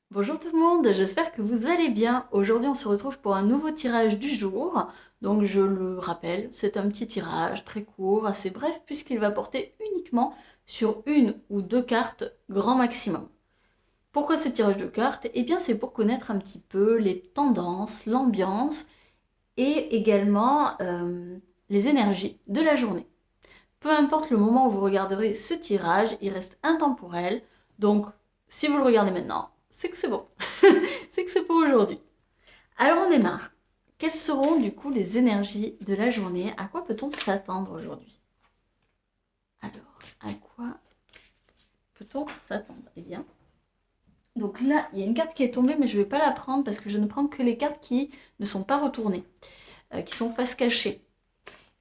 Bonjour tout le monde, j'espère que vous allez bien. Aujourd'hui, on se retrouve pour un nouveau tirage du jour. Donc, je le rappelle, c'est un petit tirage très court, assez bref, puisqu'il va porter uniquement sur une ou deux cartes, grand maximum. Pourquoi ce tirage de cartes? Eh bien, c'est pour connaître un petit peu les tendances, l'ambiance et également les énergies de la journée. Peu importe le moment où vous regarderez ce tirage, il reste intemporel. Donc, si vous le regardez maintenant, c'est que c'est bon. C'est que c'est pour aujourd'hui. Alors, on démarre. Quelles seront du coup les énergies de la journée? À quoi peut-on s'attendre aujourd'hui? Alors, à quoi peut-on s'attendre? Eh bien, donc là, il y a une carte qui est tombée, mais je ne vais pas la prendre parce que je ne prends que les cartes qui ne sont pas retournées, qui sont face cachée.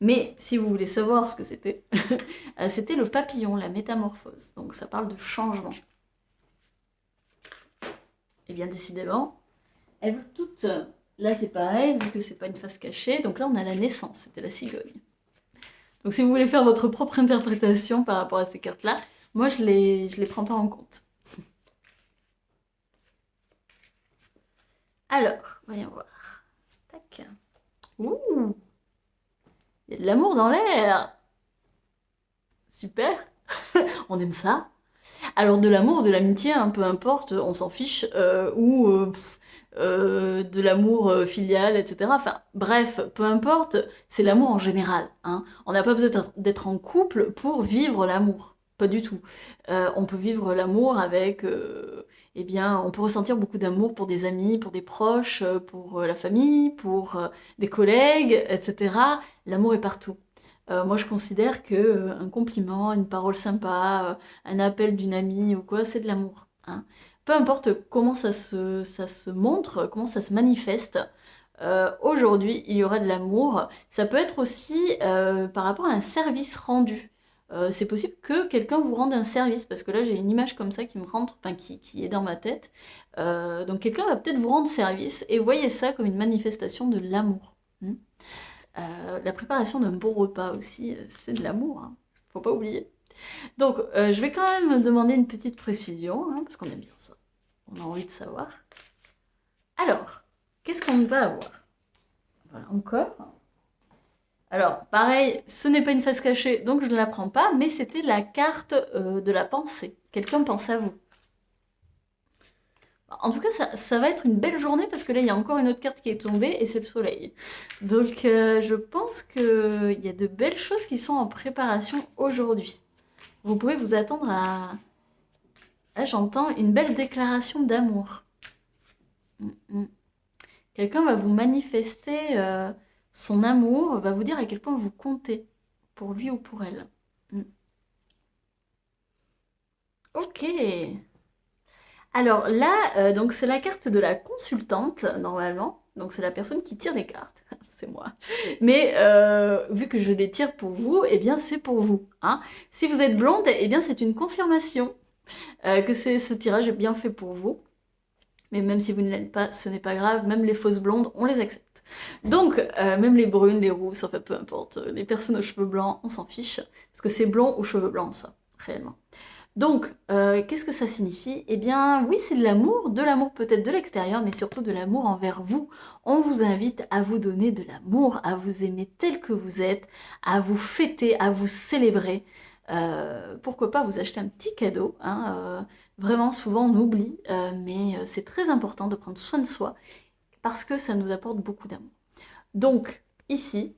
Mais si vous voulez savoir ce que c'était, c'était le papillon, la métamorphose. Donc ça parle de changement. Et bien décidément, elles veulent toutes. Là c'est pareil, vu que c'est pas une face cachée. Donc là on a la naissance, c'était la cigogne. Donc si vous voulez faire votre propre interprétation par rapport à ces cartes-là, moi je les prends pas en compte. Alors, voyons voir. Tac. Ouh, il y a de l'amour dans l'air. Super, on aime ça. Alors de l'amour, de l'amitié, hein, peu importe, on s'en fiche, de l'amour filial, etc. Enfin, bref, peu importe, c'est l'amour en général. Hein. On n'a pas besoin d'être en couple pour vivre l'amour. Pas du tout. On peut vivre l'amour avec, eh bien, on peut ressentir beaucoup d'amour pour des amis, pour des proches, pour la famille, pour des collègues, etc. L'amour est partout. Moi, je considère que un compliment, une parole sympa, un appel d'une amie ou quoi, c'est de l'amour. Hein. Peu importe comment ça se montre, comment ça se manifeste, aujourd'hui, il y aura de l'amour. Ça peut être aussi par rapport à un service rendu. C'est possible que quelqu'un vous rende un service, parce que là j'ai une image comme ça qui me rentre, enfin qui est dans ma tête. Donc quelqu'un va peut-être vous rendre service et voyez ça comme une manifestation de l'amour. Hmm. La préparation d'un bon repas aussi, c'est de l'amour, hein. Faut pas oublier. Donc, je vais quand même demander une petite précision, hein, parce qu'on aime bien ça. On a envie de savoir. Alors, qu'est-ce qu'on va avoir? Voilà, encore. Alors, pareil, ce n'est pas une face cachée, donc je ne la prends pas, mais c'était la carte de la pensée. Quelqu'un pense à vous. En tout cas, ça va être une belle journée parce que là, il y a encore une autre carte qui est tombée et c'est le soleil. Donc, je pense qu'il y a de belles choses qui sont en préparation aujourd'hui. Vous pouvez vous attendre à... Là, j'entends une belle déclaration d'amour. Mm, mm. Quelqu'un va vous manifester son amour, va vous dire à quel point vous comptez pour lui ou pour elle. Mm. Ok. Alors là, donc c'est la carte de la consultante, normalement. Donc c'est la personne qui tire les cartes. C'est moi. Mais vu que je les tire pour vous, eh bien c'est pour vous. Hein. Si vous êtes blonde, eh bien c'est une confirmation que ce tirage est bien fait pour vous. Mais même si vous ne l'êtes pas, ce n'est pas grave. Même les fausses blondes, on les accepte. Donc, même les brunes, les rousses, enfin peu importe, les personnes aux cheveux blancs, on s'en fiche. Parce que c'est blond ou cheveux blancs, ça, réellement. Donc, qu'est-ce que ça signifie? Eh bien, oui, c'est de l'amour peut-être de l'extérieur, mais surtout de l'amour envers vous. On vous invite à vous donner de l'amour, à vous aimer tel que vous êtes, à vous fêter, à vous célébrer. Pourquoi pas vous acheter un petit cadeau, hein, vraiment, souvent on oublie, mais c'est très important de prendre soin de soi parce que ça nous apporte beaucoup d'amour. Donc, ici,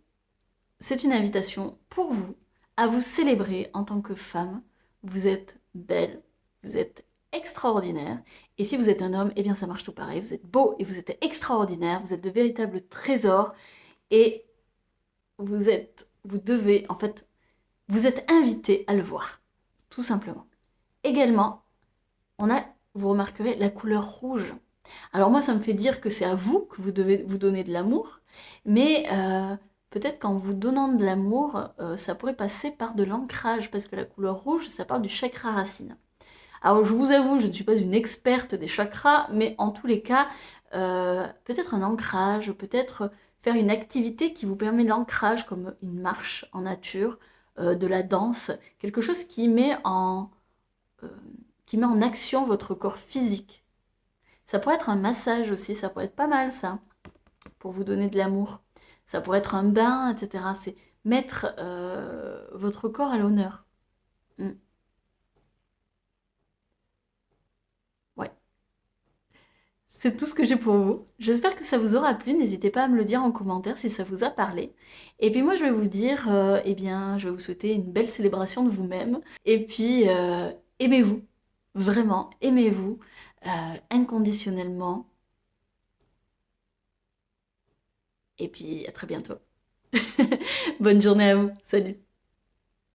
c'est une invitation pour vous à vous célébrer en tant que femme. Vous êtes belle, vous êtes extraordinaire. Et si vous êtes un homme, eh bien ça marche tout pareil. Vous êtes beau et vous êtes extraordinaire. Vous êtes de véritables trésors. Et vous devez, en fait, vous êtes invité à le voir. Tout simplement. Également, vous remarquerez la couleur rouge. Alors moi, ça me fait dire que c'est à vous que vous devez vous donner de l'amour, mais peut-être qu'en vous donnant de l'amour, ça pourrait passer par de l'ancrage, parce que la couleur rouge, ça parle du chakra racine. Alors je vous avoue, je ne suis pas une experte des chakras, mais en tous les cas, peut-être un ancrage, peut-être faire une activité qui vous permet l'ancrage, comme une marche en nature, de la danse, quelque chose euh, qui met en action votre corps physique. Ça pourrait être un massage aussi, ça pourrait être pas mal ça, pour vous donner de l'amour. Ça pourrait être un bain, etc. C'est mettre votre corps à l'honneur. Mm. Ouais. C'est tout ce que j'ai pour vous. J'espère que ça vous aura plu. N'hésitez pas à me le dire en commentaire si ça vous a parlé. Et puis moi, je vais vous dire, eh bien, je vais vous souhaiter une belle célébration de vous-même. Et puis, aimez-vous. Vraiment, aimez-vous inconditionnellement. Et puis, à très bientôt. Bonne journée à vous. Salut.